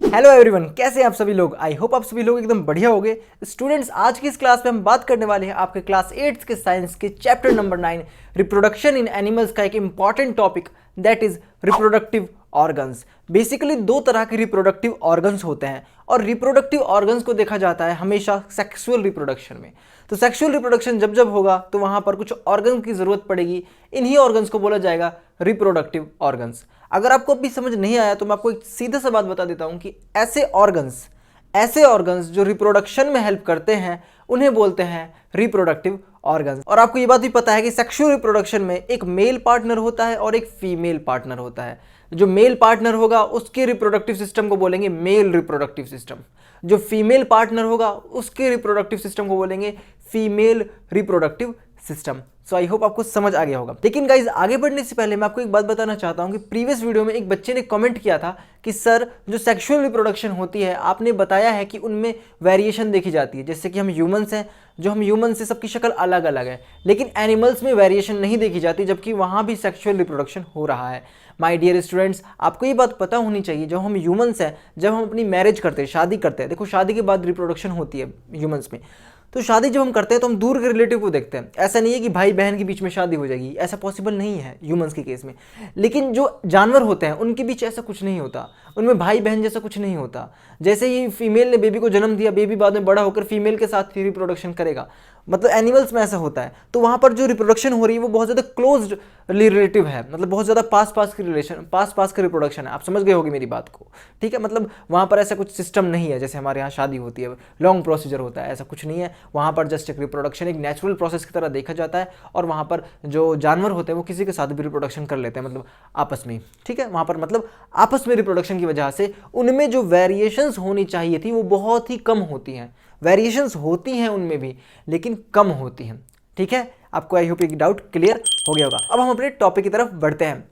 Hello everyone, कैसे हैं आप सभी लोग। आई होप आप सभी लोग एकदम बढ़िया होंगे। स्टूडेंट्स, आज की इस क्लास में हम बात करने वाले हैं आपके क्लास 8 के साइंस के chapter number 9 reproduction in animals का एक important topic that is reproductive organs. Basically दो तरह के रिप्रोडक्टिव ऑर्गन्स होते हैं और रिप्रोडक्टिव ऑर्गन्स को देखा जाता है हमेशा सेक्सुअल रिप्रोडक्शन में। तो सेक्सुअल रिप्रोडक्शन जब जब होगा तो वहां पर कुछ ऑर्गन की जरूरत पड़ेगी, इन्हीं ऑर्गन्स को बोला जाएगा रिप्रोडक्टिव ऑर्गन्स। अगर आपको अभी समझ नहीं आया तो मैं आपको एक सीधा सा बात बता देता हूं कि ऐसे ऑर्गन्स जो रिप्रोडक्शन में हेल्प करते हैं उन्हें बोलते हैं रिप्रोडक्टिव ऑर्गन्स। और आपको ये बात भी पता है कि सेक्सुअल रिप्रोडक्शन में एक मेल पार्टनर होता है और एक फीमेल पार्टनर होता है। जो मेल पार्टनर होगा उसके रिप्रोडक्टिव सिस्टम को बोलेंगे मेल रिप्रोडक्टिव सिस्टम, जो फीमेल पार्टनर होगा उसके रिप्रोडक्टिव सिस्टम को बोलेंगे female reproductive system. So I hope आपको समझ आ गया होगा। लेकिन गाइज, आगे बढ़ने से पहले मैं आपको एक बात बताना चाहता हूं कि प्रीवियस वीडियो में एक बच्चे ने कमेंट किया था कि सर, जो सेक्सुअल रिप्रोडक्शन होती है आपने बताया है कि उनमें वेरिएशन देखी जाती है, जैसे कि हम ह्यूमंस हैं, जो हम ह्यूमंस से सबकी शक्ल अलग अलग है, लेकिन एनिमल्स में वेरिएशन नहीं देखी जाती, जबकि वहां भी सेक्सुअल रिप्रोडक्शन हो रहा है। माय डियर स्टूडेंट्स, आपको ये बात पता होनी चाहिए, जब हम ह्यूमंस हैं, जब हम अपनी मैरिज करते हैं, शादी करते हैं, देखो शादी के बाद रिप्रोडक्शन होती है ह्यूमंस में, तो शादी जब हम करते हैं तो हम दूर के रिलेटिव को देखते हैं। ऐसा नहीं है कि भाई बहन के बीच में शादी हो जाएगी, ऐसा पॉसिबल नहीं है ह्यूमंस के केस में। लेकिन जो जानवर होते हैं उनके बीच ऐसा कुछ नहीं होता, उनमें भाई बहन जैसा कुछ नहीं होता। जैसे ही फीमेल ने बेबी को जन्म दिया, बेबी बाद में बड़ा होकर फीमेल के साथ ही रिप्रोडक्शन करेगा, मतलब एनिमल्स में ऐसा होता है। तो वहाँ पर जो रिप्रोडक्शन हो रही है वो बहुत ज़्यादा क्लोज रिलेटिव है, मतलब बहुत ज़्यादा पास की रिलेशन, पास का रिप्रोडक्शन है। आप समझ गए होगी मेरी बात को, ठीक है। मतलब वहाँ पर ऐसा कुछ सिस्टम नहीं है जैसे हमारे यहाँ शादी होती है, लॉन्ग प्रोसीजर होता है, ऐसा कुछ नहीं है। वहाँ पर जस्ट एक रिप्रोडक्शन एक नेचुरल प्रोसेस की तरह देखा जाता है और वहाँ पर जो जानवर होते हैं वो किसी के साथ भी रिप्रोडक्शन कर लेते हैं, मतलब आपस में, ठीक है। वहाँ पर मतलब आपस में रिप्रोडक्शन की वजह से उनमें जो वेरिएशंस होनी चाहिए थी वो बहुत ही कम होती हैं। वेरिएशंस होती हैं उनमें भी, लेकिन कम होती हैं, ठीक है। आपको आई होप ये डाउट क्लियर हो गया होगा। अब हम अपने टॉपिक की तरफ बढ़ते हैं।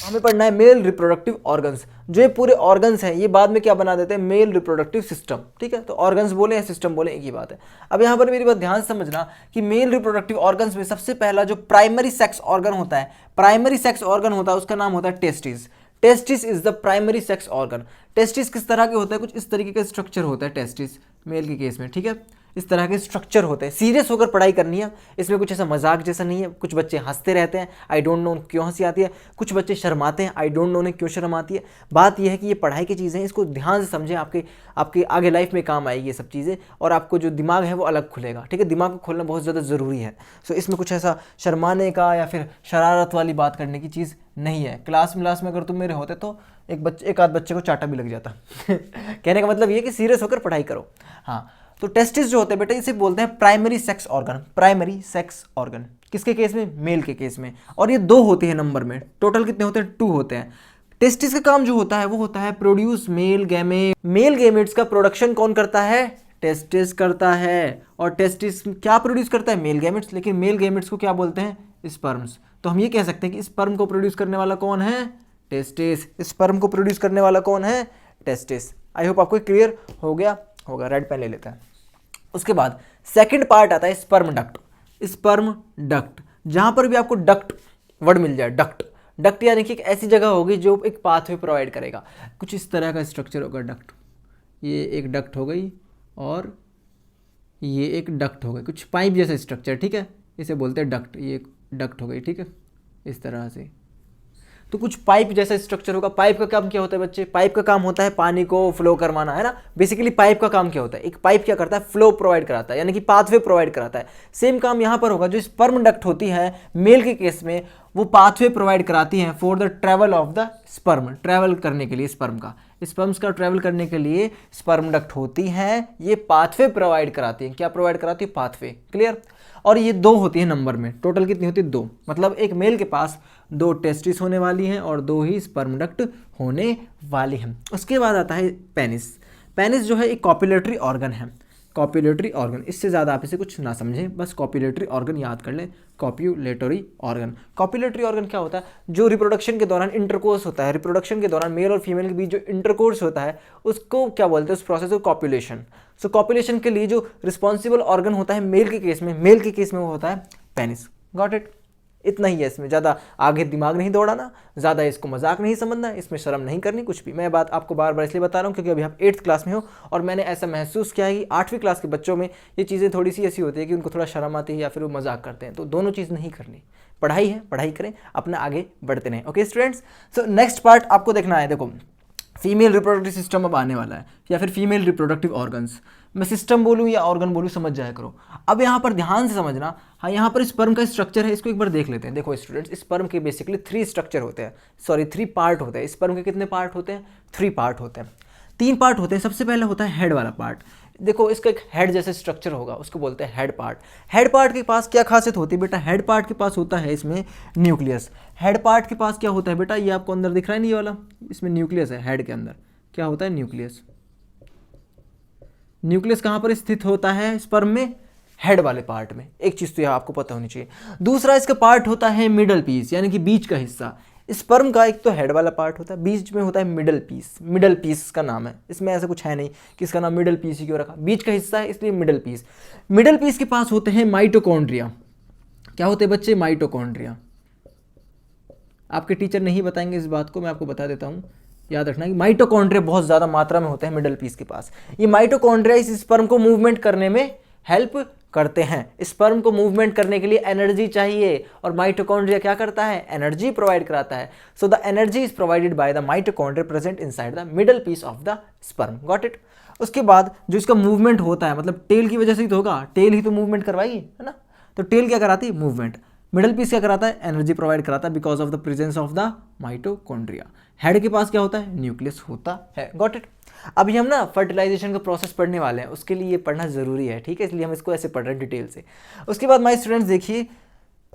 हमें पढ़ना है मेल रिप्रोडक्टिव ऑर्गन्स। जो ये पूरे ऑर्गन्स हैं ये बाद में क्या बना देते हैं, मेल रिप्रोडक्टिव सिस्टम, ठीक है। तो ऑर्गन्स बोले या सिस्टम बोले एक ही बात है। अब यहाँ पर मेरी बात ध्यान से समझना कि मेल रिप्रोडक्टिव ऑर्गन्स में सबसे पहला जो प्राइमरी सेक्स ऑर्गन होता है, उसका नाम होता है testis. Testis is the primary sex organ. Testis किस तरह के होता है, कुछ इस तरीके का स्ट्रक्चर होता है टेस्टिस मेल के केस में, ठीक है। इस तरह के स्ट्रक्चर होते हैं। सीरियस होकर पढ़ाई करनी है, इसमें कुछ ऐसा मजाक जैसा नहीं है। कुछ बच्चे हंसते रहते हैं, आई डोंट नो क्यों हंसी आती है। कुछ बच्चे शर्माते हैं, आई डोंट नो उन्हें क्यों शर्म आती है। बात यह है कि ये पढ़ाई की चीज़ें हैं, इसको ध्यान से समझें, आपके आगे लाइफ में काम आएगी ये सब चीज़ें, और आपको जो दिमाग है वो अलग खुलेगा, ठीक है। दिमाग को खोलना बहुत ज़्यादा ज़रूरी है। सो इसमें कुछ ऐसा शर्माने का या फिर शरारत वाली बात करने की चीज़ नहीं है। क्लास में अगर तुम मेरे होते तो एक आध बच्चे को चाटा भी लग जाता कहने का मतलब ये कि सीरियस होकर पढ़ाई करो। हाँ, तो टेस्टिस जो होते हैं बेटा, इसे बोलते हैं primary sex organ. Primary sex organ किसके केस में, मेल के केस में। और ये 2 होते हैं नंबर में, टोटल कितने होते हैं, 2 होते हैं। टेस्टिस का काम जो होता है वो होता है produce male gamete. Male gametes का प्रोडक्शन कौन करता है, टेस्टिस करता है। और टेस्टिस क्या प्रोड्यूस करता है, मेल गैमेट्स। लेकिन मेल गैमेट्स को क्या बोलते हैं, स्पर्म्स। तो हम ये कह सकते हैं कि स्पर्म को प्रोड्यूस करने वाला कौन है, टेस्टिस। स्पर्म को प्रोड्यूस करने वाला कौन है, टेस्टिस। आई होप आपको क्लियर हो गया होगा। रेड पेन ले लेते हैं। उसके बाद सेकंड पार्ट आता है स्पर्म डक्ट। स्पर्म डक्ट, जहां पर भी आपको डक्ट वर्ड मिल जाए, डक्ट यानी कि एक ऐसी जगह होगी जो एक पाथवे प्रोवाइड करेगा। कुछ इस तरह का स्ट्रक्चर होगा डक्ट। ये एक डक्ट हो गई और ये एक डक्ट हो गई, कुछ पाइप जैसा स्ट्रक्चर, ठीक है। इसे बोलते हैं डक्ट। ये एक डक्ट हो गई, ठीक है, इस तरह से। तो कुछ पाइप जैसा स्ट्रक्चर होगा। पाइप का काम क्या होता है बच्चे, पाइप का काम होता है पानी को फ्लो करवाना, है ना। बेसिकली पाइप का काम क्या होता है, एक पाइप क्या करता है, फ्लो प्रोवाइड कराता है, यानी कि पाथवे प्रोवाइड कराता है। सेम काम यहाँ पर होगा। जो स्पर्म डक्ट होती है मेल के केस में, वो पाथवे प्रोवाइड कराती हैं for the travel of the sperm, travel करने के लिए स्पर्म्स का ट्रेवल करने के लिए स्पर्म डक्ट होती हैं। ये पाथवे प्रोवाइड कराती हैं। क्या प्रोवाइड कराती है, पाथवे। क्लियर। और ये 2 होती है नंबर में, टोटल कितनी होती है, 2। मतलब एक मेल के पास 2 टेस्टिस होने वाली हैं और 2 ही स्पर्म डक्ट होने वाली हैं। उसके बाद आता है पेनिस। पेनिस जो है एक कॉपुलेटरी ऑर्गन है। कॉपुलेटरी ऑर्गन, इससे ज़्यादा आप इसे कुछ ना समझें, बस कॉपुलेटरी ऑर्गन याद कर लें। कॉपुलेटरी ऑर्गन, कॉपुलेटरी ऑर्गन क्या होता है, जो रिप्रोडक्शन के दौरान इंटरकोर्स होता है, रिप्रोडक्शन के दौरान मेल और फीमेल के बीच जो इंटरकोर्स होता है उसको क्या बोलते हैं, उस प्रोसेस को कॉपुलेशन। सो कॉपुलेशन के लिए जो रिस्पॉन्सिबल ऑर्गन होता है मेल के केस में वो होता है पेनिस। Got it. इतना ही है इसमें, ज़्यादा आगे दिमाग नहीं दौड़ाना, ज़्यादा इसको मजाक नहीं समझना, इसमें शर्म नहीं करनी कुछ भी। मैं बात आपको बार बार इसलिए बता रहा हूँ क्योंकि अभी आप 8th क्लास में हो और मैंने ऐसा महसूस किया है कि 8वीं क्लास के बच्चों में ये चीज़ें थोड़ी सी ऐसी होती है कि उनको थोड़ा शर्म आती है या फिर वो मजाक करते हैं। तो दोनों चीज़ नहीं करनी, पढ़ाई है, पढ़ाई करें, अपना आगे बढ़ते रहें। Okay students, so next part आपको देखना है। देखो फीमेल रिप्रोडक्टिव सिस्टम अब आने वाला है, या फिर फीमेल रिप्रोडक्टिव ऑर्गन्स। मैं सिस्टम बोलूँ या ऑर्गन बोलूँ समझ जाया करो। अब यहाँ पर ध्यान से समझना। हाँ, यहाँ पर स्पर्म का स्ट्रक्चर है, इसको एक बार देख लेते हैं। देखो स्टूडेंट्स, स्पर्म के बेसिकली 3 स्ट्रक्चर होते हैं, सॉरी 3 पार्ट होते हैं। स्पर्म के कितने पार्ट होते हैं? 3 पार्ट होते हैं, 3 पार्ट होते हैं। सबसे पहले होता है हेड वाला पार्ट। देखो इसका एक हेड जैसे स्ट्रक्चर होगा, उसको बोलते हैं हेड पार्ट। हेड पार्ट के पास क्या खासियत होती है बेटा? हेड पार्ट के पास होता है इसमें न्यूक्लियस। हेड पार्ट के पास क्या होता है बेटा? ये आपको अंदर दिख रहा है नहीं, ये वाला, इसमें न्यूक्लियस है। हेड के अंदर क्या होता है? न्यूक्लियस। न्यूक्लियस कहाँ पर स्थित होता है स्पर्म में? हेड वाले पार्ट में। एक चीज़ तो यह आपको पता होनी चाहिए। दूसरा इसका पार्ट होता है मिडल पीस, यानी कि बीच का हिस्सा। स्पर्म का एक तो हेड वाला पार्ट होता है, बीच में होता है मिडल पीस। मिडल पीस का नाम है, इसमें ऐसा कुछ है नहीं कि इसका नाम मिडल पीस ही क्यों रखा, बीच का हिस्सा है इसलिए मिडल पीस। मिडल पीस के पास होते हैं माइटोकॉन्ड्रिया। क्या होते हैं बच्चे? माइटोकॉन्ड्रिया। आपके टीचर नहीं बताएंगे इस बात को, मैं आपको बता देता हूँ। याद रखना कि माइटोकॉन्ड्रिया बहुत ज़्यादा मात्रा में होते हैं मिडल पीस के पास। ये माइटोकॉन्ड्रिया इस स्पर्म को मूवमेंट करने में हेल्प करते हैं। स्पर्म को मूवमेंट करने के लिए एनर्जी चाहिए और माइटोकॉन्ड्रिया क्या करता है? एनर्जी प्रोवाइड कराता है। So the energy is provided by the mitochondria present inside the middle piece of the sperm. Got it? उसके बाद जो इसका मूवमेंट होता है, मतलब टेल की वजह से ही तो होगा, टेल ही तो मूवमेंट करवाएगी, है ना? तो टेल क्या कराती है? मूवमेंट। मिडल पीस क्या कराता है? एनर्जी प्रोवाइड कराता है because of the presence of the mitochondria. Head के पास क्या होता है? न्यूक्लियस होता है। Got it? अभी हम ना फर्टिलाइजेशन का प्रोसेस पढ़ने वाले हैं, उसके लिए ये पढ़ना जरूरी है, ठीक है? इसलिए हम इसको ऐसे पढ़ रहे हैं डिटेल से। उसके बाद माय स्टूडेंट्स देखिए,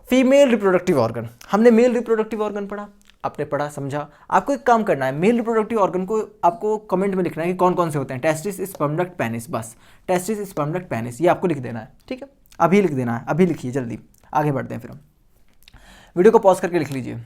फीमेल रिप्रोडक्टिव ऑर्गन। हमने मेल रिप्रोडक्टिव ऑर्गन पढ़ा, आपने पढ़ा, समझा। आपको एक काम करना है, मेल रिप्रोडक्टिव ऑर्गन को आपको कमेंट में लिखना है कि कौन कौन से होते हैं। Testis, sperm duct, penis. बस टेस्टिस, स्पर्म डक्ट, पेनिस, ये आपको लिख देना है, ठीक है? अभी लिख देना है, अभी लिखिए, जल्दी आगे बढ़ते हैं। फिर हम वीडियो को पॉज करके लिख लीजिए।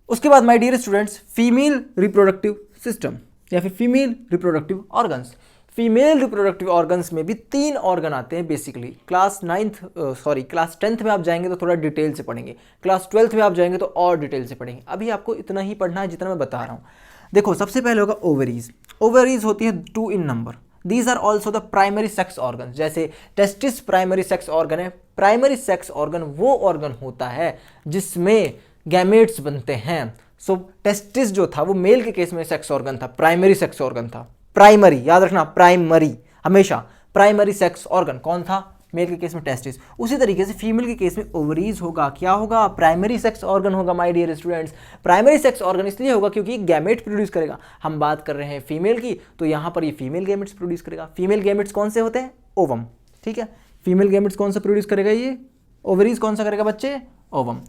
उसके बाद my dear students, female reproductive system या फिर female reproductive organs. Female reproductive organs में भी 3 ऑर्गन आते हैं बेसिकली। क्लास 10th में आप जाएंगे तो थोड़ा डिटेल से पढ़ेंगे, क्लास 12th में आप जाएंगे तो और डिटेल से पढ़ेंगे। अभी आपको इतना ही पढ़ना है जितना मैं बता रहा हूँ। देखो सबसे पहले होगा ओवरीज। ओवरीज होती है 2 in number. These are also the primary sex organ. जैसे टेस्टिस प्राइमरी सेक्स ऑर्गन है। प्राइमरी सेक्स ऑर्गन वो ऑर्गन होता है जिसमें गैमेट्स बनते हैं। सो टेस्टिस जो था वो मेल के केस में सेक्स ऑर्गन था, प्राइमरी सेक्स ऑर्गन था। प्राइमरी, याद रखना, प्राइमरी हमेशा। प्राइमरी सेक्स ऑर्गन कौन था? मेल के केस में टेस्टिस। उसी तरीके से फीमेल के केस में ओवरीज होगा। क्या होगा? प्राइमरी सेक्स ऑर्गन होगा my dear students. Primary sex organ इसलिए होगा क्योंकि गैमेट प्रोड्यूस करेगा। हम बात कर रहे हैं फीमेल की, तो यहाँ पर ये फीमेल गैमेट्स प्रोड्यूस करेगा। फीमेल गैमेट्स कौन से होते हैं? ओवम, ठीक है? फीमेल गैमेट्स कौन सा प्रोड्यूस करेगा? ये ओवरीज कौन सा करेगा बच्चे? ओवम,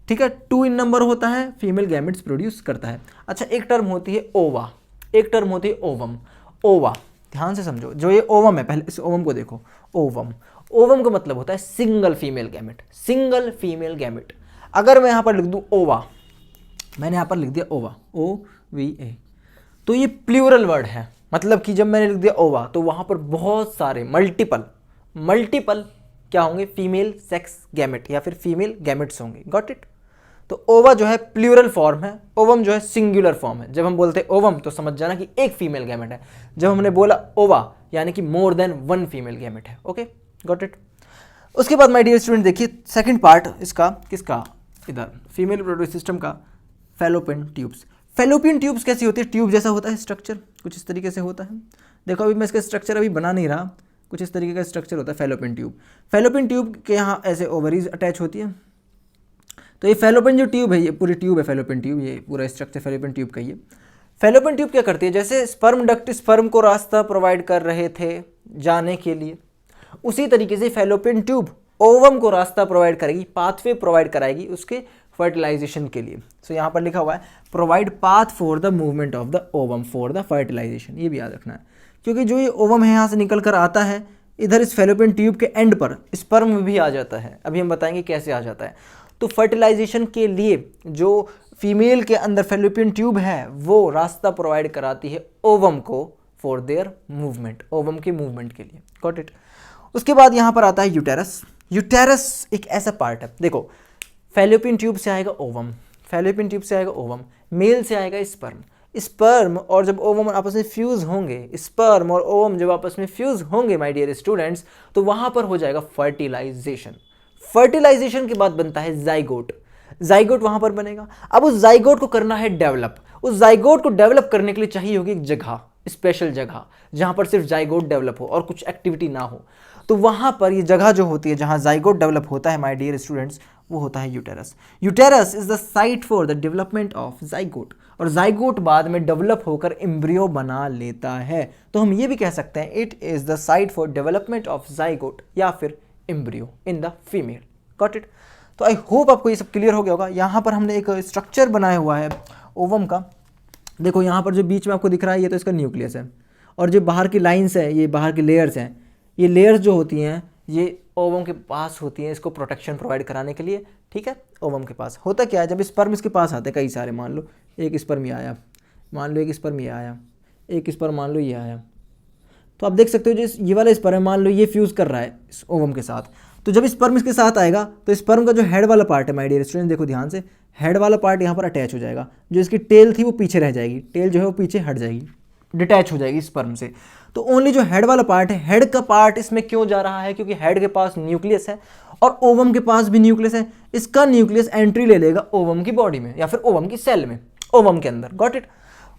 ठीक है? 2 इन नंबर होता है, फीमेल गैमेट्स प्रोड्यूस करता है। अच्छा, एक टर्म होती है ओवा, एक टर्म होती है ओवम। ओवा, ध्यान से समझो, जो ये ओवम है, पहले इस ओवम को देखो। ओवम, ओवम का मतलब होता है single female gamete, single female gamete. अगर मैं यहाँ पर लिख दूँ ओवा, मैंने यहाँ पर लिख दिया ओवा, OVA, तो ये प्लूरल वर्ड है। मतलब कि जब मैंने लिख दिया ओवा तो वहाँ पर बहुत सारे मल्टीपल क्या होंगे? फीमेल सेक्स गैमेट या फिर फीमेल गैमेट्स होंगे। Got it? तो ओवा जो है प्लूरल फॉर्म है, ओवम जो है सिंगुलर फॉर्म है। जब हम बोलते हैं ओवम तो समझ जाना कि एक फीमेल गैमेट है। जब हमने बोला ओवा यानी कि मोर देन 1 फीमेल गैमेट है। Okay, got it? उसके बाद माय डियर स्टूडेंट देखिए सेकंड पार्ट इसका, किसका? इधर फीमेल रिप्रोडक्टिव सिस्टम का, फैलोपियन ट्यूब्स। फैलोपियन ट्यूब्स कैसी होती है? ट्यूब जैसा होता है स्ट्रक्चर, कुछ इस तरीके से होता है। देखो अभी मैं इसका स्ट्रक्चर अभी बना नहीं रहा, कुछ इस तरीके का स्ट्रक्चर होता है फैलोपियन ट्यूब। फैलोपियन ट्यूब के यहाँ ऐसे ओवरीज अटैच होती है। तो ये फैलोपियन जो ट्यूब है, ये पूरी ट्यूब है फैलोपियन ट्यूब, ये पूरा स्ट्रक्चर फैलोपियन ट्यूब का ही है। फैलोपियन ट्यूब क्या करती है? जैसे स्पर्म डक्ट स्पर्म को रास्ता प्रोवाइड कर रहे थे जाने के लिए, उसी तरीके से फैलोपियन ट्यूब ओवम को रास्ता प्रोवाइड करेगी, पाथवे प्रोवाइड कराएगी उसके फर्टिलाइजेशन के लिए। सो यहाँ पर लिखा हुआ है provide path for the movement of the ovum for the fertilization. ये भी याद रखना है क्योंकि जो ये ओवम है यहाँ से निकल कर आता है, इधर इस फैलोपियन ट्यूब के एंड पर स्पर्म भी आ जाता है। अभी हम बताएंगे कैसे आ जाता है। तो फर्टिलाइजेशन के लिए जो फीमेल के अंदर फैलोपियन ट्यूब है वो रास्ता प्रोवाइड कराती है ओवम को फॉर देयर मूवमेंट, ओवम के मूवमेंट के लिए। Got it? उसके बाद यहाँ पर आता है यूटेरस। यूटेरस एक ऐसा पार्ट है, देखो फैलोपियन ट्यूब से आएगा ओवम, फैलोपियन ट्यूब से आएगा ओवम, मेल से आएगा स्पर्म, स्पर्म और जब ओवम आपस में फ्यूज़ होंगे, स्पर्म और ओवम जब आपस में फ्यूज़ होंगे माय डियर स्टूडेंट्स, तो वहाँ पर हो जाएगा फर्टिलाइजेशन। फर्टिलाइजेशन के बाद बनता है जाइगोट, जाइगोट वहाँ पर बनेगा। अब उस जाइगोट को करना है डेवलप, उस जाइगोट को डेवलप करने के लिए चाहिए होगी एक जगह, स्पेशल जगह जहाँ पर सिर्फ जाइगोट डेवलप हो और कुछ एक्टिविटी ना हो। तो वहाँ पर ये जगह जो होती है जहाँ जाइगोट डेवलप होता है माय डियर स्टूडेंट्स, वो होता है uterus. Uterus is the site for the development of zygote, और जाइगोट बाद में डेवलप होकर एम्ब्रियो बना लेता है। तो हम ये भी कह सकते हैं it is the site for development of zygote या फिर embryo in the female. Got it. तो आई होप आपको ये सब क्लियर हो गया होगा। यहाँ पर हमने एक स्ट्रक्चर बनाया हुआ है ओवम का। देखो यहाँ पर जो बीच में आपको दिख रहा है ये तो इसका न्यूक्लियस है, और जो बाहर की लाइंस है ये बाहर की लेयर्स हैं। ये लेयर्स जो होती हैं ये ओवम के पास होती हैं इसको प्रोटेक्शन प्रोवाइड कराने के लिए। ठीक है, ओवम के पास होता क्या है, जब स्पर्म इसके पास आते हैं कई सारे, मान लो एक स्पर्म ये आया, मान लो एक स्पर्म ये आया, एक स्पर्म मान लो ये आया, तो आप देख सकते हो जो ये वाला स्पर्म है मान लो ये फ्यूज़ कर रहा है इस ओवम के साथ। तो जब स्पर्म इसके साथ आएगा तो स्पर्म का जो हेड वाला पार्ट है माय डियर स्टूडेंट, देखो ध्यान से, हेड वाला पार्ट यहाँ पर अटैच हो जाएगा, जो इसकी टेल थी वो पीछे रह जाएगी, टेल जो है वो पीछे हट जाएगी, डिटैच हो जाएगी स्पर्म से। तो ओनली जो हेड वाला पार्ट है, हेड का पार्ट इसमें क्यों जा रहा है, क्योंकि हेड के पास न्यूक्लियस है और ओवम के पास भी न्यूक्लियस है। इसका न्यूक्लियस एंट्री ले लेगा ओवम की बॉडी में या फिर ओवम की सेल में, ओवम के अंदर। Got it.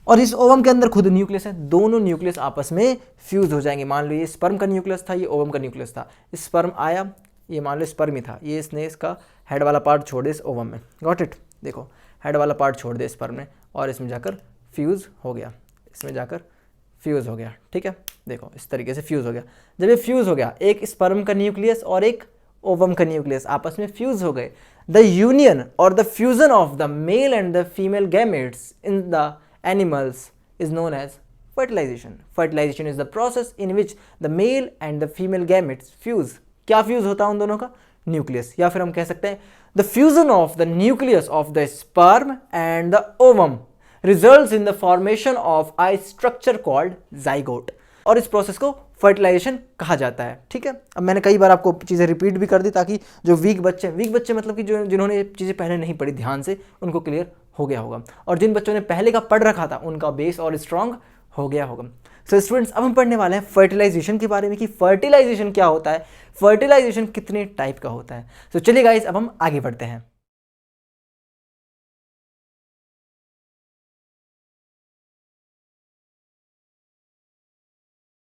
और इस ओवम के अंदर खुद न्यूक्लियस है, दोनों न्यूक्लियस आपस में फ्यूज हो जाएंगे। मान लो ये स्पर्म का न्यूक्लियस था, ये ओवम का न्यूक्लियस था, स्पर्म आया, ये मान लो स्पर्म ही था, ये इसने इसका हेड वाला पार्ट छोड़ दिया इस ओवम में। Got it. देखो हेड वाला पार्ट छोड़ दिया स्पर्म में और इसमें जाकर फ्यूज़ हो गया, इसमें जाकर फ्यूज़ हो गया। ठीक है, देखो इस तरीके से फ्यूज़ हो गया। जब ये फ्यूज़ हो गया, एक स्पर्म का न्यूक्लियस और एक ओवम का न्यूक्लियस आपस में फ्यूज़ हो गए। द यूनियन और the fusion of the male and the female gametes in the animals is known as fertilization. Fertilization is the process in which the male and the female gametes fuse. क्या fuse होता है उन दोनों का? Nucleus, या फिर हम कह सकते हैं the fusion of the nucleus of the sperm and the ovum results in the formation of a structure called zygote. और इस प्रोसेस को फर्टिलाइजेशन कहा जाता है। ठीक है, अब मैंने कई बार आपको चीज़ें रिपीट भी कर दी ताकि जो वीक बच्चे मतलब कि जो जिन्होंने ये चीज़ें पहले नहीं पढ़ी ध्यान से, उनको क्लियर हो गया होगा, और जिन बच्चों ने पहले का पढ़ रखा था उनका बेस और स्ट्रांग हो गया होगा। सो स्टूडेंट्स, अब हम पढ़ने वाले हैं फर्टिलाइजेशन के बारे में कि फर्टिलाइजेशन क्या होता है, फर्टिलाइजेशन कितने टाइप का होता है। तो चलिए गाइस, अब हम आगे बढ़ते हैं।